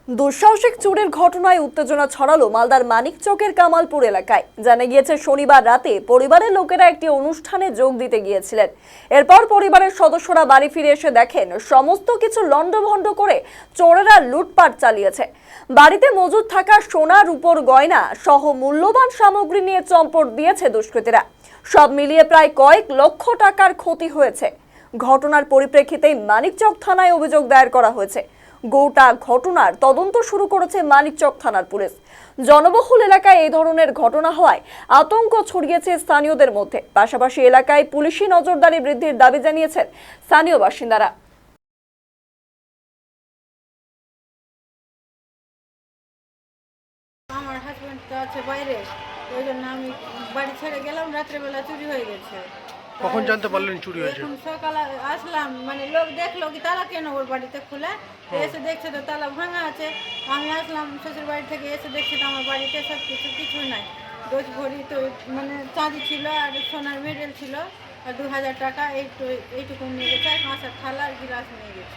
দুঃসাহসিক চুরির ঘটনায় উত্তেজনা ছড়ালো মালদার মানিকচকের কামালপুর এলাকায়। জানা গিয়েছে শনিবার রাতে পরিবারের লোকেরা একটি অনুষ্ঠানে যোগ দিতে গিয়েছিলেন। এরপর পরিবারের সদস্যরা বাড়ি ফিরে এসে দেখেন সমস্ত কিছু লণ্ডভণ্ড করে চোরেরা লুটপাট চালিয়েছে। বাড়িতে মজুদ থাকা সোনা রূপোর গয়না সহ মূল্যবান সামগ্রী নিয়ে চম্পট দিয়েছে দুষ্কৃতীরা। সব মিলিয়ে প্রায় কয়েক লক্ষ টাকার ক্ষতি হয়েছে। ঘটনার পরিপ্রেক্ষিতেই মানিকচক থানায় অভিযোগ দায়ের করা হয়েছে। গোটা ঘটনার তদন্ত শুরু করেছে মানিকচক থানার পুলিশ। জনবহুল এলাকায় এই ধরনের ঘটনা হওয়ায় আতঙ্ক ছড়িয়েছে স্থানীয়দের মধ্যে। পাশাপাশি এলাকায় পুলিশি নজরদারি বৃদ্ধির দাবি জানিয়েছেন স্থানীয় বাসিন্দারা। আমার হাজবেন্ড তো আছে বাইরে, ওই জন্য আমি বাড়ি ছেড়ে গেলাম, রাত্রেবেলা চুরি হয়ে গেছে। কখন জানতে পারলেন চুরি হয়েছে? এখন সকালে আসলাম, মানে লোক দেখলো কি তালা কেন ওর বাড়িতে খুলে, এসে দেখছে তো তালা ভাঙা আছে। আমি আসলাম শ্বশুর বাড়ি থেকে, এসে দেখছি তো আমার বাড়িতে সব কিছুই নাই। 10 ভরি তো মানে চাঁদি ছিল, আর সোনার মেডেল ছিল, আর 2000 টাকা এইটুকু নিয়ে গেছে, আর 5 থালা আর গিলাস নিয়ে গেছে।